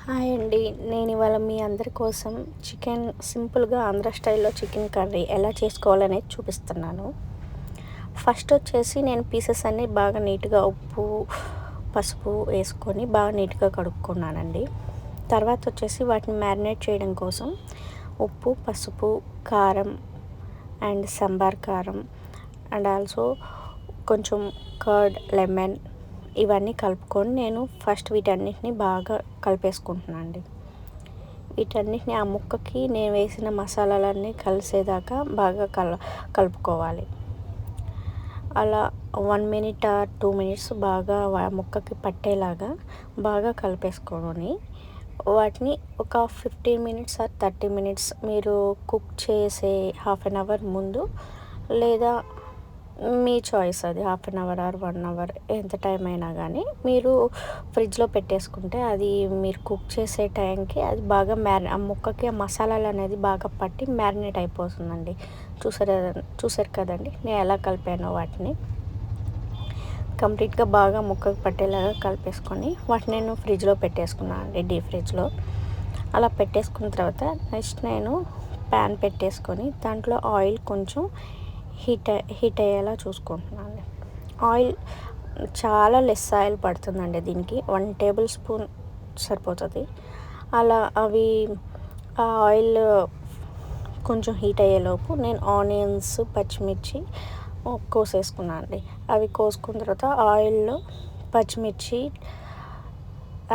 Hi అండి. నేను ఇవాళ మీ అందరి కోసం సింపుల్గా ఆంధ్ర స్టైల్లో చికెన్ కర్రీ ఎలా చేసుకోవాలనేది చూపిస్తున్నాను. ఫస్ట్ వచ్చేసి నేను పీసెస్ అన్నీ బాగా నీట్గా ఉప్పు, పసుపు వేసుకొని బాగా నీట్గా కడుక్కున్నానండి. తర్వాత వచ్చేసి వాటిని మ్యారినేట్ చేయడం కోసం ఉప్పు, పసుపు, కారం అండ్ సంబార్ కారం అండ్ ఆల్సో కొంచెం కర్డ్, లెమన్ ఇవన్నీ కలుపుకొని నేను ఫస్ట్ వీటన్నిటిని బాగా కలిపేసుకుంటున్నాను అండి. వీటన్నిటిని ఆ ముక్కకి నేను వేసిన మసాలాలన్నీ కలిసేదాకా బాగా కలుపుకోవాలి. అలా 1 మినిట్ ఆర్ 2 మినిట్స్ బాగా ముక్కకి పట్టేలాగా బాగా కలిపేసుకొని వాటిని ఒక 15 మినిట్స్ ఆర్ 30 మినిట్స్ మీరు కుక్ చేసే హాఫ్ అన్ అవర్ ముందు లేదా మీ చాయిస్, అది half an hour or 1 hour ఎంత టైం అయినా కానీ మీరు ఫ్రిడ్జ్లో పెట్టేసుకుంటే అది మీరు కుక్ చేసే టైంకి అది బాగా ఆ ముక్కకి ఆ మసాలాలు అనేది బాగా పట్టి మ్యారినేట్ అయిపోతుందండి. చూసారు కదండి నేను ఎలా కలిపానో. వాటిని కంప్లీట్గా బాగా ముక్కకు పట్టేలాగా కలిపేసుకొని వాటిని నేను ఫ్రిడ్జ్లో పెట్టేసుకున్నాను అండి, డీప్ ఫ్రిడ్జ్లో. అలా పెట్టేసుకున్న తర్వాత నెక్స్ట్ నేను ప్యాన్ పెట్టేసుకొని దాంట్లో ఆయిల్ కొంచెం హీట్ అయ్యేలా చూసుకుంటున్నాను. ఆయిల్ చాలా లెస్ ఆయిల్ పడుతుందండి దీనికి, 1 టేబుల్ స్పూన్ సరిపోతుంది. అలా ఆ ఆయిల్ కొంచెం హీట్ అయ్యేలోపు నేను ఆనియన్స్, పచ్చిమిర్చి కోసేసుకున్నాను అండి. అవి కోసుకున్న తర్వాత ఆయిల్లో పచ్చిమిర్చి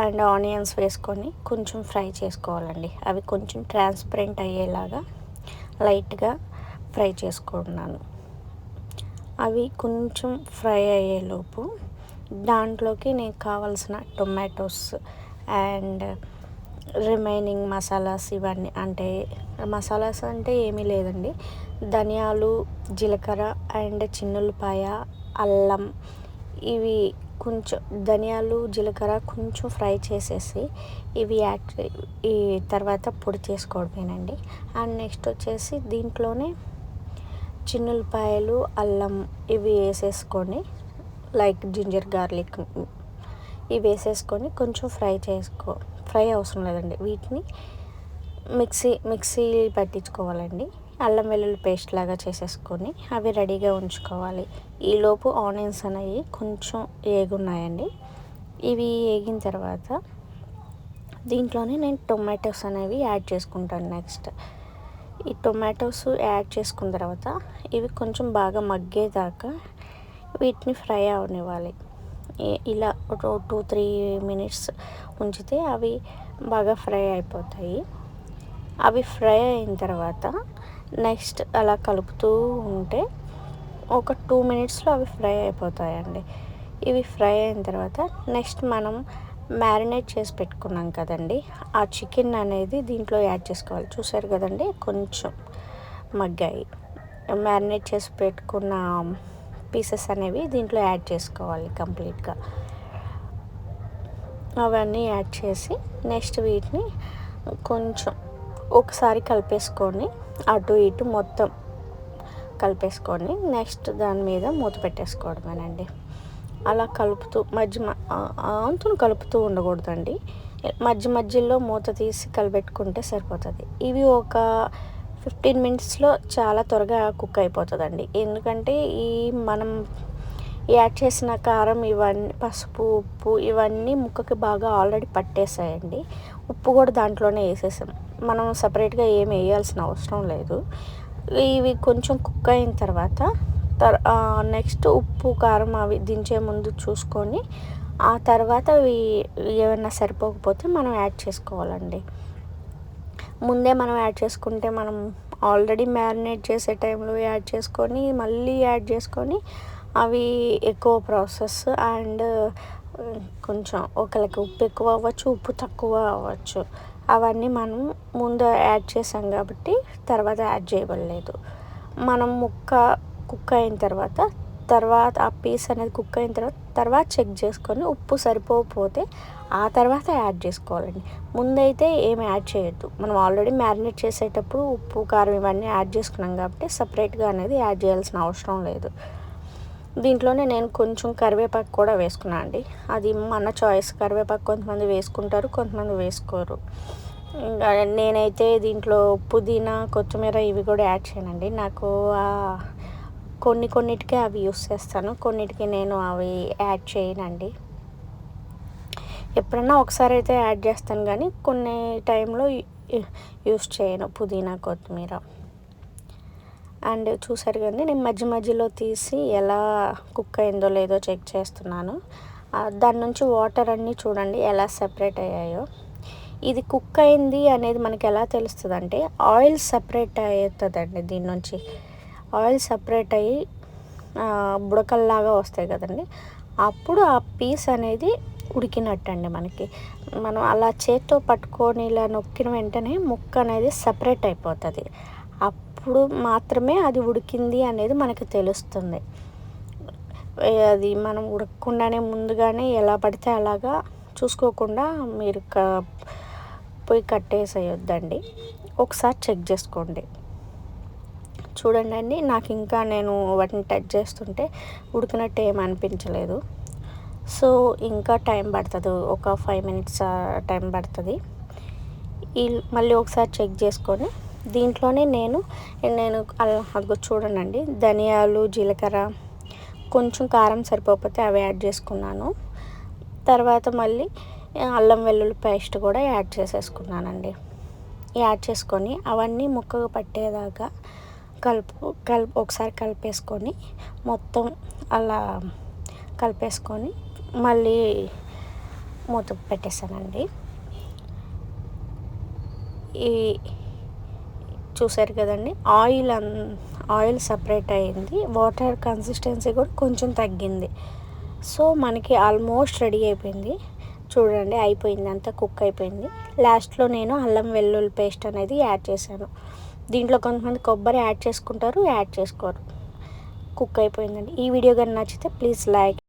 అండ్ ఆనియన్స్ వేసుకొని కొంచెం ఫ్రై చేసుకోవాలండి. అవి కొంచెం ట్రాన్స్పరెంట్ అయ్యేలాగా లైట్గా ఫ్రై చేసుకుంటున్నాను. అవి కొంచెం ఫ్రై అయ్యేలోపు దాంట్లోకి నేను కావాల్సిన టొమాటోస్ అండ్ రిమైనింగ్ మసాలాస్ ఇవన్నీ, అంటే మసాలాస్ అంటే ఏమీ లేదండి, ధనియాలు, జీలకర్ర అండ్ చిన్నులపాయ, అల్లం, ఇవి కొంచెం ధనియాలు, జీలకర్ర కొంచెం ఫ్రై చేసేసి ఈ తర్వాత పొడి చేసుకోవడమేనండి. అండ్ నెక్స్ట్ వచ్చేసి దీంట్లోనే చిన్నులపాయలు, అల్లం ఇవి వేసేసుకొని లైక్ జింజర్ గార్లిక్ ఇవి వేసేసుకొని కొంచెం ఫ్రై అవసరం లేదండి, వీటిని మిక్సీ పట్టించుకోవాలండి. అల్లం వెల్లుల్లి పేస్ట్ లాగా చేసేసుకొని అవి రెడీగా ఉంచుకోవాలి. ఈలోపు ఆనియన్స్ అనేవి కొంచెం ఏగున్నాయండి. ఇవి ఏగిన తర్వాత దీంట్లోనే నేను టొమాటోస్ అనేవి యాడ్ చేసుకుంటాను. నెక్స్ట్ ఈ టొమాటోస్ యాడ్ చేసుకున్న తర్వాత ఇవి కొంచెం బాగా మగ్గేదాకా వీటిని ఫ్రై అవనివ్వాలి. ఇలా 2-3 మినిట్స్ ఉంచితే అవి బాగా ఫ్రై అయిపోతాయి. అవి ఫ్రై అయిన తర్వాత నెక్స్ట్ అలా కలుపుతూ ఉంటే ఒక 2 మినిట్స్లో అవి ఫ్రై అయిపోతాయండి. ఇవి ఫ్రై అయిన తర్వాత నెక్స్ట్ మనం మ్యారినేట్ చేసి పెట్టుకున్నాం కదండి, ఆ చికెన్ అనేది దీంట్లో యాడ్ చేసుకోవాలి. చూసారు కదండి కొంచెం మగ్గాయి. మ్యారినేట్ చేసి పెట్టుకున్న పీసెస్ అనేవి దీంట్లో యాడ్ చేసుకోవాలి కంప్లీట్గా. అవన్నీ యాడ్ చేసి నెక్స్ట్ వీటిని కొంచెం ఒకసారి కలిపేసుకొని అటు ఇటు మొత్తం కలిపేసుకొని నెక్స్ట్ దాని మీద మూత పెట్టేసుకోవడమేనండి. అలా కలుపుతూ అంతును కలుపుతూ ఉండకూడదండి, మధ్యలో మూత తీసి కలిపెట్టుకుంటే సరిపోతుంది. ఇవి ఒక 15 మినిట్స్లో చాలా త్వరగా కుక్ అయిపోతుందండి. ఎందుకంటే మనం యాడ్ చేసిన కారం ఇవన్నీ, పసుపు, ఉప్పు ఇవన్నీ ముక్కకి బాగా ఆల్రెడీ పట్టేసాయండి. ఉప్పు కూడా దాంట్లోనే వేసేసాం, మనం సపరేట్గా ఏమి వేయాల్సిన అవసరం లేదు. ఇవి కొంచెం కుక్ అయిన తర్వాత నెక్స్ట్ ఉప్పు, కారం అవి దించే ముందు చూసుకొని ఆ తర్వాత ఏమైనా సరిపోకపోతే మనం యాడ్ చేసుకోవాలండి. ముందే మనం యాడ్ చేసుకుంటే మనం ఆల్రెడీ మ్యారినేట్ చేసే టైంలో యాడ్ చేసుకొని మళ్ళీ యాడ్ చేసుకొని అవి ఎక్కువ ప్రాసెస్ అండ్ కొంచెం ఒకరికి ఉప్పు ఎక్కువ అవ్వచ్చు, ఉప్పు తక్కువ అవ్వచ్చు. అవన్నీ మనం ముందు యాడ్ చేసాం కాబట్టి తర్వాత యాడ్ చేయబడలేదు. మనం ముక్క కుక్ అయిన తర్వాత ఆ పీస్ అనేది కుక్ అయిన తర్వాత చెక్ చేసుకొని ఉప్పు సరిపోకపోతే ఆ తర్వాత యాడ్ చేసుకోవాలండి. ముందైతే ఏమి యాడ్ చేయొద్దు, మనం ఆల్రెడీ మ్యారినేట్ చేసేటప్పుడు ఉప్పు, కారం ఇవన్నీ యాడ్ చేసుకున్నాం కాబట్టి సపరేట్గా అనేది యాడ్ చేయాల్సిన అవసరం లేదు. దీంట్లోనే నేను కొంచెం కరివేపాకు కూడా వేసుకున్నాను అండి. అది మన చాయిస్. కరివేపాకు కొంతమంది వేసుకుంటారు, కొంతమంది వేసుకోరు. ఇంకా నేనైతే దీంట్లో పుదీనా, కొత్తిమీర ఇవి కూడా యాడ్ చేయనండి. నాకు కొన్నిటికే అవి యూస్ చేస్తాను, కొన్నిటికి నేను అవి యాడ్ చేయనండి. ఎప్పుడన్నా ఒకసారి అయితే యాడ్ చేస్తాను, కానీ కొన్ని టైంలో యూస్ చేయను పుదీనా, కొత్తిమీర. అండ్ చూసారు కదండి, నేను మధ్య మధ్యలో తీసి ఎలా కుక్ అయిందో లేదో చెక్ చేస్తున్నాను. దాని నుంచి వాటర్ అన్నీ చూడండి ఎలా సెపరేట్ అయ్యాయో. ఇది కుక్ అయింది అనేది మనకి ఎలా తెలుస్తుంది అంటే ఆయిల్ సపరేట్ అవుతుందండి. దీని నుంచి ఆయిల్ సపరేట్ అయ్యి బుడకల్లాగా వస్తాయి కదండి, అప్పుడు ఆ పీస్ అనేది ఉడికినట్టండి. మనం అలా చేత్తో పట్టుకొని ఇలా నొక్కిన వెంటనే ముక్క అనేది సపరేట్ అయిపోతుంది. అప్పుడు మాత్రమే అది ఉడికింది అనేది మనకి తెలుస్తుంది. అది మనం ఉడకకుండానే ముందుగానే ఎలా పడితే అలాగా చూసుకోకుండా మీరు పొయ్యి కట్టేసేయొద్దండి. ఒకసారి చెక్ చేసుకోండి. చూడండి అండి, నాకు ఇంకా నేను వాటిని టచ్ చేస్తుంటే ఉడికినట్టు ఏమి అనిపించలేదు. సో ఇంకా టైం పడుతుంది, ఒక 5 minutes టైం పడుతుంది. మళ్ళీ ఒకసారి చెక్ చేసుకొని దీంట్లోనే నేను అదిగో చూడండి, ధనియాలు, జీలకర్ర, కొంచెం కారం సరిపోకపోతే అవి యాడ్ చేసుకున్నాను. తర్వాత మళ్ళీ అల్లం వెల్లుల్లి పేస్ట్ కూడా యాడ్ చేసేసుకున్నానండి. యాడ్ చేసుకొని అవన్నీ ముక్కకు పట్టేదాకా ఒకసారి కలిపేసుకొని మొత్తం అలా కలిపేసుకొని మళ్ళీ మూత పెట్టేసానండి. చూసారు కదండి, ఆయిల్ సపరేట్ అయ్యింది, వాటర్ కన్సిస్టెన్సీ కూడా కొంచెం తగ్గింది. సో మనకి ఆల్మోస్ట్ రెడీ అయిపోయింది. చూడండి, అయిపోయింది, అంతా కుక్ అయిపోయింది. లాస్ట్లో నేను అల్లం వెల్లుల్లి పేస్ట్ అనేది యాడ్ చేశాను. దీంట్లో కొంతమంది కొబ్బరి యాడ్ చేసుకుంటారు, యాడ్ చేసుకోరు. కుక్ అయిపోయిందండి. ఈ వీడియో కానీ నచ్చితే ప్లీజ్ లైక్